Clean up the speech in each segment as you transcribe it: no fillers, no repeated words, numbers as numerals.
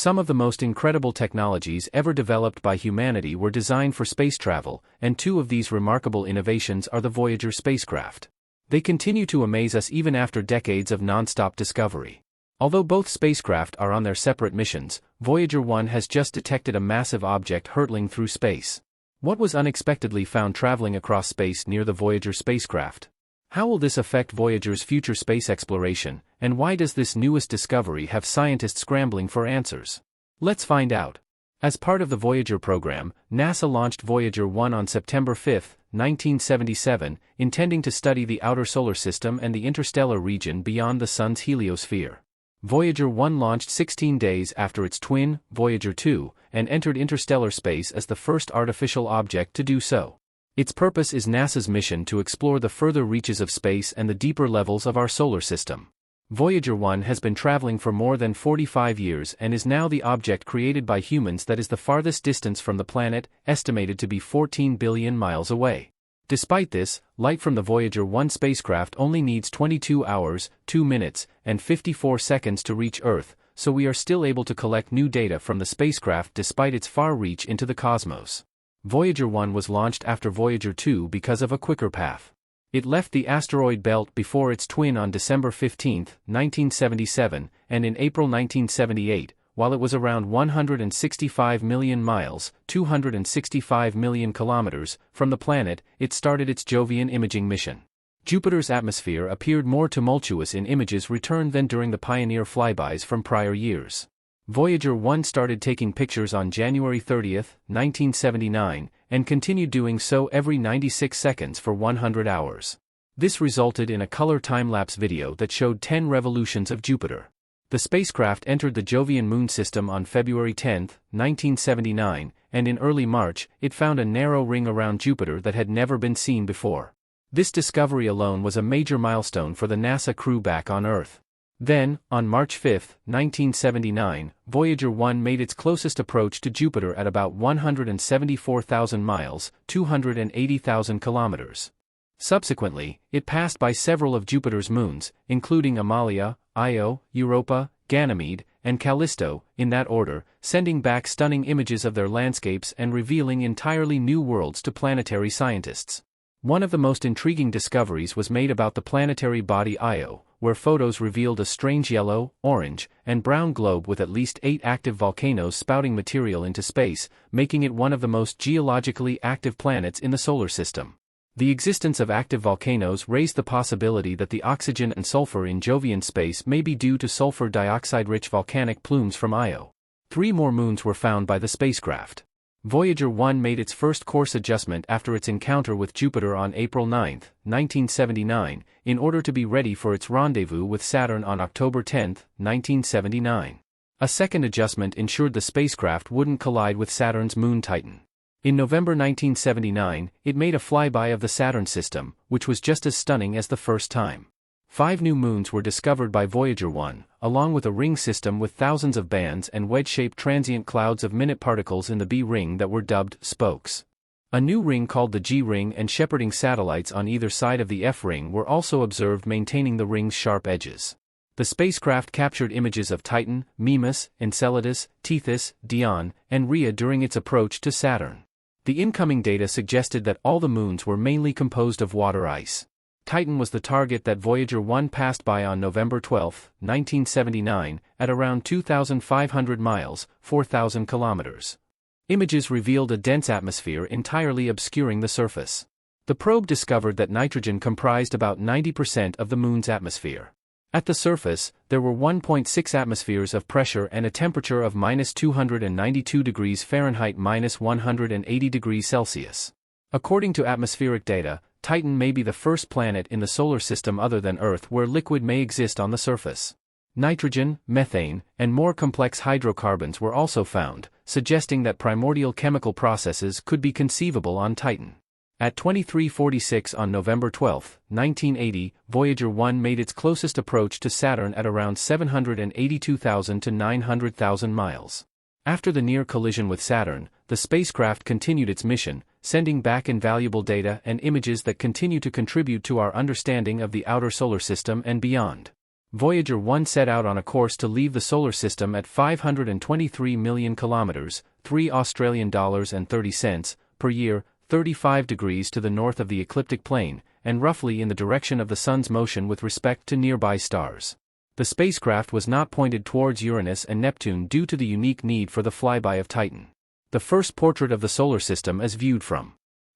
Some of the most incredible technologies ever developed by humanity were designed for space travel, and two of these remarkable innovations are the Voyager spacecraft. They continue to amaze us even after decades of non-stop discovery. Although both spacecraft are on their separate missions, Voyager 1 has just detected a massive object hurtling through space. What was unexpectedly found traveling across space near the Voyager spacecraft? How will this affect Voyager's future space exploration, and why does this newest discovery have scientists scrambling for answers? Let's find out. As part of the Voyager program, NASA launched Voyager 1 on September 5, 1977, intending to study the outer solar system and the interstellar region beyond the Sun's heliosphere. Voyager 1 launched 16 days after its twin, Voyager 2, and entered interstellar space as the first artificial object to do so. Its purpose is NASA's mission to explore the further reaches of space and the deeper levels of our solar system. Voyager 1 has been traveling for more than 45 years and is now the object created by humans that is the farthest distance from the planet, estimated to be 14 billion miles away. Despite this, light from the Voyager 1 spacecraft only needs 22 hours, 2 minutes, and 54 seconds to reach Earth, so we are still able to collect new data from the spacecraft despite its far reach into the cosmos. Voyager 1 was launched after Voyager 2 because of a quicker path. It left the asteroid belt before its twin on December 15, 1977, and in April 1978, while it was around 165 million miles, 265 million kilometers, from the planet, it started its Jovian imaging mission. Jupiter's atmosphere appeared more tumultuous in images returned than during the Pioneer flybys from prior years. Voyager 1 started taking pictures on January 30, 1979, and continued doing so every 96 seconds for 100 hours. This resulted in a color time-lapse video that showed 10 revolutions of Jupiter. The spacecraft entered the Jovian moon system on February 10, 1979, and in early March, it found a narrow ring around Jupiter that had never been seen before. This discovery alone was a major milestone for the NASA crew back on Earth. Then, on March 5, 1979, Voyager 1 made its closest approach to Jupiter at about 174,000 miles, 280,000 kilometers. Subsequently, it passed by several of Jupiter's moons, including Amalia, Io, Europa, Ganymede, and Callisto, in that order, sending back stunning images of their landscapes and revealing entirely new worlds to planetary scientists. One of the most intriguing discoveries was made about the planetary body Io, where photos revealed a strange yellow, orange, and brown globe with at least 8 active volcanoes spouting material into space, making it one of the most geologically active planets in the solar system. The existence of active volcanoes raised the possibility that the oxygen and sulfur in Jovian space may be due to sulfur dioxide-rich volcanic plumes from Io. 3 more moons were found by the spacecraft. Voyager 1 made its first course adjustment after its encounter with Jupiter on April 9, 1979, in order to be ready for its rendezvous with Saturn on October 10, 1979. A second adjustment ensured the spacecraft wouldn't collide with Saturn's moon Titan. In November 1979, it made a flyby of the Saturn system, which was just as stunning as the first time. 5 new moons were discovered by Voyager 1, along with a ring system with thousands of bands and wedge-shaped transient clouds of minute particles in the B ring that were dubbed spokes. A new ring called the G ring and shepherding satellites on either side of the F ring were also observed maintaining the ring's sharp edges. The spacecraft captured images of Titan, Mimas, Enceladus, Tethys, Dione, and Rhea during its approach to Saturn. The incoming data suggested that all the moons were mainly composed of water ice. Titan was the target that Voyager 1 passed by on November 12, 1979, at around 2,500 miles, 4,000 kilometers. Images revealed a dense atmosphere entirely obscuring the surface. The probe discovered that nitrogen comprised about 90% of the moon's atmosphere. At the surface, there were 1.6 atmospheres of pressure and a temperature of -292 degrees Fahrenheit -180 degrees Celsius. According to atmospheric data, Titan may be the first planet in the solar system other than Earth where liquid may exist on the surface. Nitrogen, methane, and more complex hydrocarbons were also found, suggesting that primordial chemical processes could be conceivable on Titan. At 23:46 on November 12, 1980, Voyager 1 made its closest approach to Saturn at around 782,000 to 900,000 miles. After the near collision with Saturn, the spacecraft continued its mission, sending back invaluable data and images that continue to contribute to our understanding of the outer solar system and beyond. Voyager 1 set out on a course to leave the solar system at 523 million kilometers, $3.30 per year, 35 degrees to the north of the ecliptic plane, and roughly in the direction of the Sun's motion with respect to nearby stars. The spacecraft was not pointed towards Uranus and Neptune due to the unique need for the flyby of Titan. The first portrait of the solar system as viewed from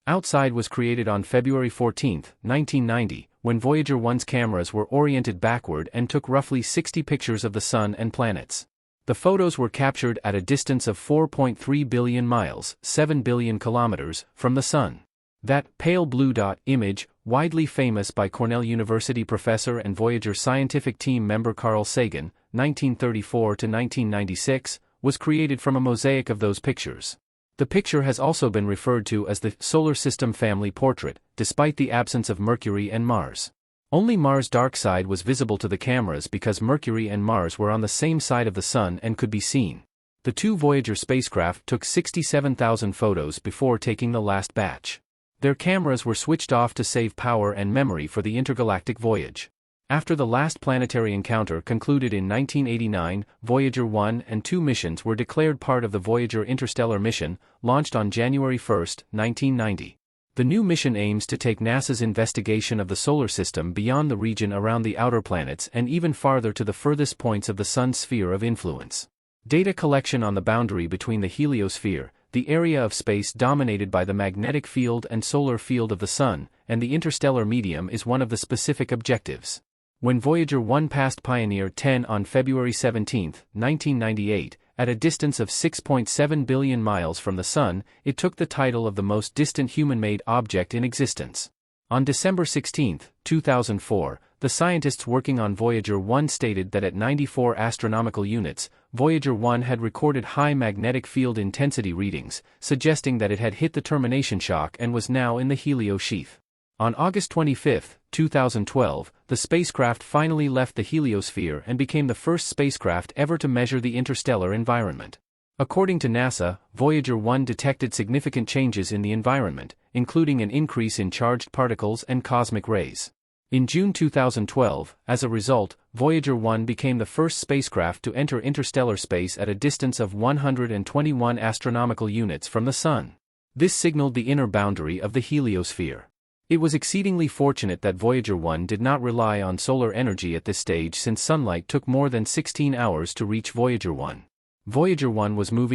outside was created on February 14, 1990, when Voyager 1's cameras were oriented backward and took roughly 60 pictures of the Sun and planets. The photos were captured at a distance of 4.3 billion miles, 7 billion kilometers, from the Sun. That pale blue dot image, widely famous by Cornell University professor and Voyager scientific team member Carl Sagan, 1934 to 1996, was created from a mosaic of those pictures. The picture has also been referred to as the Solar System Family Portrait, despite the absence of Mercury and Mars. Only Mars' dark side was visible to the cameras because Mercury and Mars were on the same side of the Sun and could be seen. The two Voyager spacecraft took 67,000 photos before taking the last batch. Their cameras were switched off to save power and memory for the intergalactic voyage. After the last planetary encounter concluded in 1989, Voyager 1 and 2 missions were declared part of the Voyager interstellar mission, launched on January 1, 1990. The new mission aims to take NASA's investigation of the solar system beyond the region around the outer planets and even farther to the furthest points of the Sun's sphere of influence. Data collection on the boundary between the heliosphere, the area of space dominated by the magnetic field and solar field of the Sun, and the interstellar medium is one of the specific objectives. When Voyager 1 passed Pioneer 10 on February 17, 1998, at a distance of 6.7 billion miles from the Sun, it took the title of the most distant human-made object in existence. On December 16, 2004, the scientists working on Voyager 1 stated that at 94 astronomical units, Voyager 1 had recorded high magnetic field intensity readings, suggesting that it had hit the termination shock and was now in the helio sheath. On August 25, 2012, the spacecraft finally left the heliosphere and became the first spacecraft ever to measure the interstellar environment. According to NASA, Voyager 1 detected significant changes in the environment, including an increase in charged particles and cosmic rays. In June 2012, as a result, Voyager 1 became the first spacecraft to enter interstellar space at a distance of 121 astronomical units from the Sun. This signaled the inner boundary of the heliosphere. It was exceedingly fortunate that Voyager 1 did not rely on solar energy at this stage since sunlight took more than 16 hours to reach Voyager 1. Voyager 1 was moving